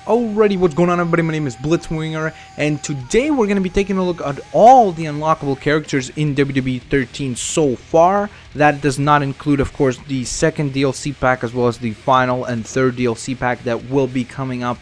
Alrighty, what's going on everybody, my name is Blitzwinger, and today we're going to be taking a look at all the unlockable characters in WWE 13 so far. That does not include, of course, the second DLC pack as well as the final and third DLC pack that will be coming up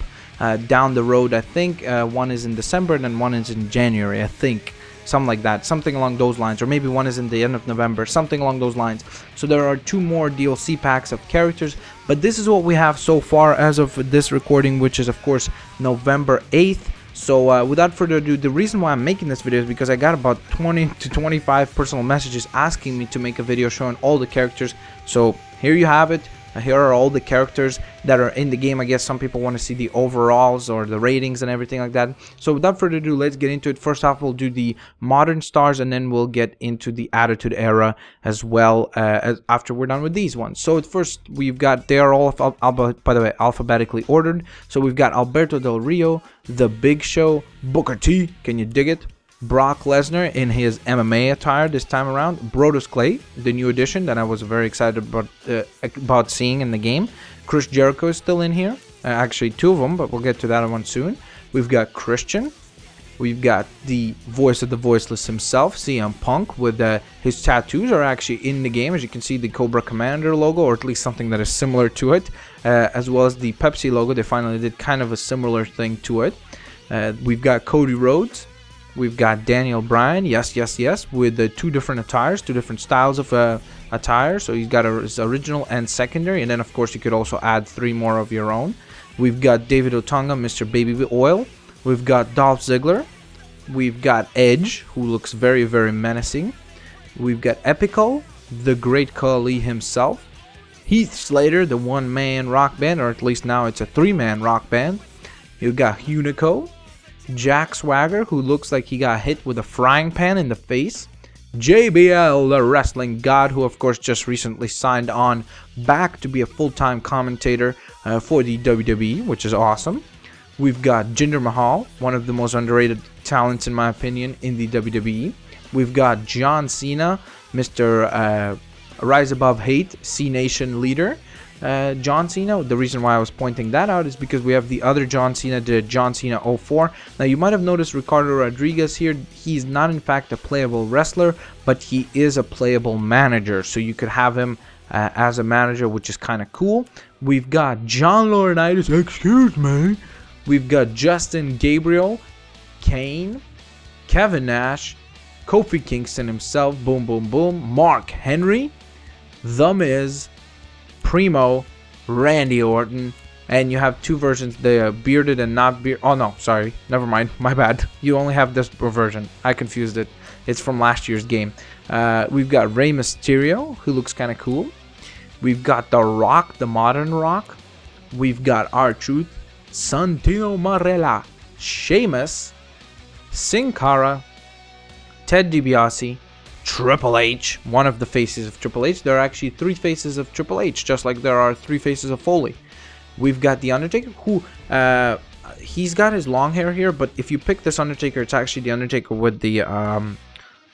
down the road. I think one is in December and then one is in January, I think. Something like that, something along those lines, or maybe one is in the end of November, something along those lines. So there are two more DLC packs of characters, but this is what we have so far as of this recording, which is of course November 8th. So without further ado, the reason why I'm making this video is because I got about 20 to 25 personal messages asking me to make a video showing all the characters. So here you have it. Here are all the characters that are in the game. I guess some people want to see the overalls or the ratings and everything like that. So without further ado, let's get into it. First off, we'll do the modern stars and then we'll get into the Attitude Era as well after we're done with these ones. So at first, we've got, they are all, by the way, alphabetically ordered. So we've got Alberto Del Rio, The Big Show, Booker T, can you dig it? Brock Lesnar in his MMA attire this time around. Brodus Clay, the new addition that I was very excited about seeing in the game. Chris Jericho is still in here. Actually, two of them, but we'll get to that one soon. We've got Christian. We've got the voice of the voiceless himself, CM Punk, with his tattoos are actually in the game. As you can see, the Cobra Commander logo, or at least something that is similar to it, as well as the Pepsi logo. They finally did kind of a similar thing to it. We've got Cody Rhodes. We've got Daniel Bryan, yes, with two different attires, two different styles of attire. So he's got his original and secondary, and then of course you could also add three more of your own. We've got David Otunga, Mr. Baby Oil. We've got Dolph Ziggler. We've got Edge, who looks very, very menacing. We've got Epico, the Great Khali himself. Heath Slater, the one-man rock band, or at least now it's a three-man rock band. You've got Hunico. Jack Swagger, who looks like he got hit with a frying pan in the face. JBL, the wrestling god, who of course just recently signed on back to be a full-time commentator for the WWE, which is awesome. We've got Jinder Mahal, one of the most underrated talents in my opinion in the WWE. We've got John Cena, Mr. Rise Above Hate, C-Nation leader. John Cena. The reason why I was pointing that out is because we have the other John Cena, the John Cena 04. Now you might have noticed Ricardo Rodriguez here. He's not in fact a playable wrestler, but he is a playable manager. So you could have him as a manager, which is kind of cool. We've got John Laurinaitis, excuse me. We've got Justin Gabriel, Kane, Kevin Nash, Kofi Kingston himself, boom, boom, boom, Mark Henry, The Miz, Primo, Randy Orton, and you have two versions, the bearded and not bearded. Oh no, sorry, never mind, my bad. You only have this version. I confused it. It's from last year's game. We've got Rey Mysterio, who looks kind of cool. We've got The Rock, the modern Rock. We've got R-Truth, Santino Marella, Sheamus, Sin Cara, Ted DiBiase, Triple H, one of the faces of Triple H. There are actually three faces of Triple H, just like there are three faces of Foley. We've got the Undertaker, who he's got his long hair here, but if you pick this Undertaker, it's actually the Undertaker with the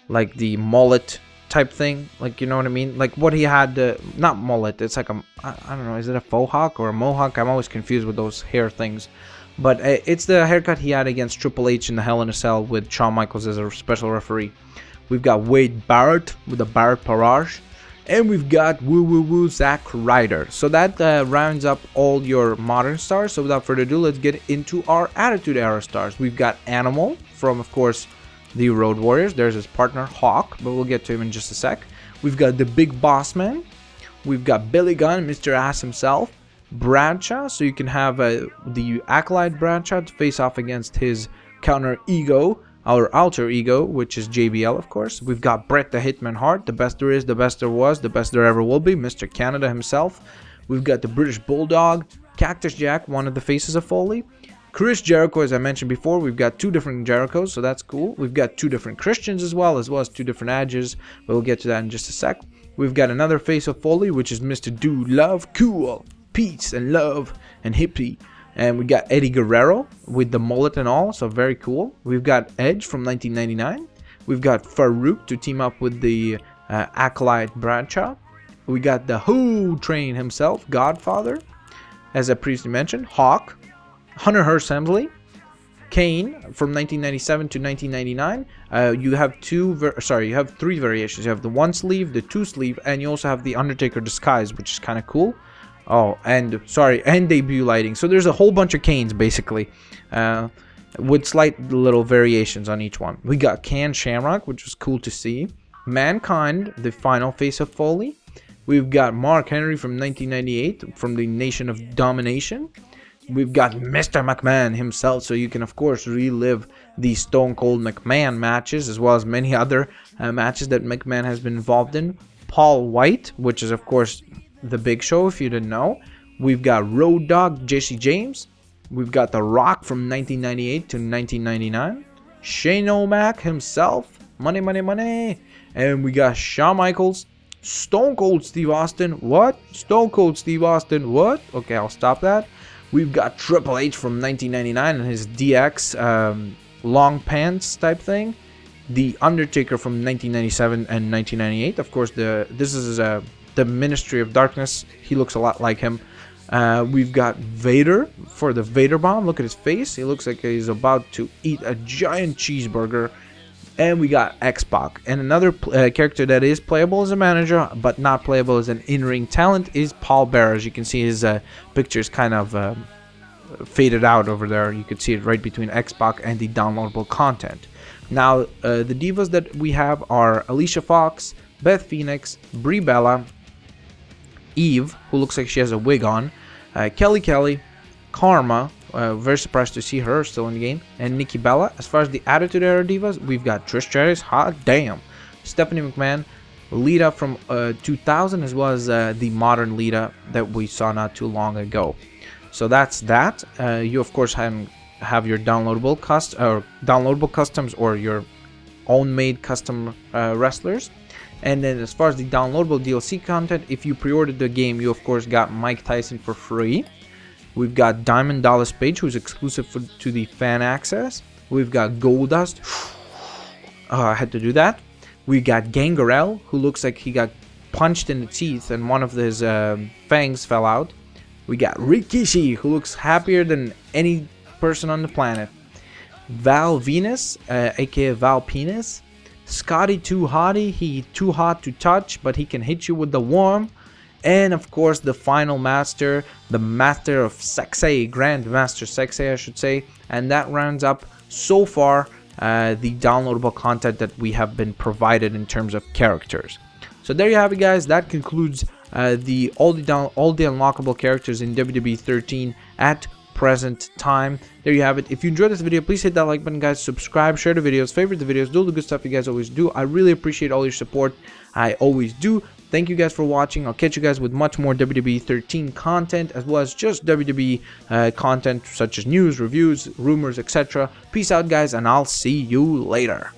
like the mullet type thing, like, you know what I mean, like what he had, not mullet, it's like a, I don't know, is it a faux hawk or a mohawk? I'm always confused with those hair things, but it's the haircut he had against Triple H in the Hell in a Cell with Shawn Michaels as a special referee. We've got Wade Barrett with the Barrett Parage. And we've got ZACK RYDER. So that rounds up all your modern stars. So without further ado, let's get into our Attitude Era stars. We've got Animal from, of course, the Road Warriors. There's his partner, Hawk, but we'll get to him in just a sec. We've got the Big Boss Man. We've got Billy Gunn, Mr. Ass himself. Bradshaw, so you can have the Acolyte Bradshaw to face off against his counter ego, our alter ego, which is JBL, of course. We've got Bret the Hitman Hart, the best there is, the best there was, the best there ever will be, Mr. Canada himself. We've got the British Bulldog, Cactus Jack, one of the faces of Foley. Chris Jericho, as I mentioned before, we've got two different Jerichos, so that's cool. We've got two different Christians as well as two different Edges, but we'll get to that in just a sec. We've got another face of Foley, which is Mr. Do Love, Cool, Peace and Love, and Hippie. And we got Eddie Guerrero with the mullet and all, so very cool. We've got Edge from 1999. We've got Farouk to team up with the Acolyte Bradshaw. We got the Who Train himself, Godfather. As I previously mentioned, Hawk. Hunter Hearst Helmsley, Kane from 1997 to 1999. You have three variations. You have the 1 sleeve, the 2 sleeve, and you also have the Undertaker disguise, which is kind of cool. Oh, and debut lighting. So there's a whole bunch of Kanes basically, with slight little variations on each one. We got Can Shamrock, which was cool to see. Mankind, the final face of Foley. We've got Mark Henry from 1998 from the Nation of Domination. We've got Mr. McMahon himself, so you can of course relive the Stone Cold McMahon matches as well as many other matches that McMahon has been involved in. Paul White, which is of course the Big Show if you didn't know. We've got Road Dogg Jesse James. We've got The Rock from 1998 to 1999. Shane O'Mac himself. Money, money, money. And we got Shawn Michaels. Stone Cold Steve Austin. What? Stone Cold Steve Austin. What? Okay, I'll stop that. We've got Triple H from 1999 and his DX long pants type thing. The Undertaker from 1997 and 1998. Of course, this is the Ministry of Darkness. He looks a lot like him. We've got Vader for the Vader bomb. Look at his face. He looks like he's about to eat a giant cheeseburger. And we got X-Pac. And another character that is playable as a manager, but not playable as an in-ring talent, is Paul Bearer. As you can see, his picture is kind of faded out over there. You could see it right between X-Pac and the downloadable content. Now, the divas that we have are Alicia Fox, Beth Phoenix, Brie Bella, Eve, who looks like she has a wig on, Kelly, Karma, very surprised to see her still in the game, and Nikki Bella. As far as the Attitude Era divas, we've got Trish Stratus, hot damn, Stephanie McMahon, Lita from 2000, as well as the modern Lita that we saw not too long ago. So that's that. You of course have your downloadable customs or your own made custom wrestlers. And then as far as the downloadable DLC content, if you pre-ordered the game, you of course got Mike Tyson for free. We've got Diamond Dallas Page, who's exclusive to the fan access. We've got Goldust. I had to do that. We got Gangrel, who looks like he got punched in the teeth and one of his fangs fell out. We got Rikishi, who looks happier than any person on the planet. Val Venus, aka Val Penis. Scotty Too Hotty, he too hot to touch, but he can hit you with the worm. And of course the final master, the master of sexy, Grand Master Sexy I should say. And that rounds up so far the downloadable content that we have been provided in terms of characters. So there you have it, guys. That concludes all the unlockable characters in WWE 13 at present time. There you have it. If you enjoyed this video, please hit that like button, guys. Subscribe, share the videos, favorite the videos, do all the good stuff you guys always do. I really appreciate all your support. I always do. Thank you guys for watching. I'll catch you guys with much more WWE 13 content, as well as just WWE content such as news, reviews, rumors, etc. Peace out, guys, and I'll see you later.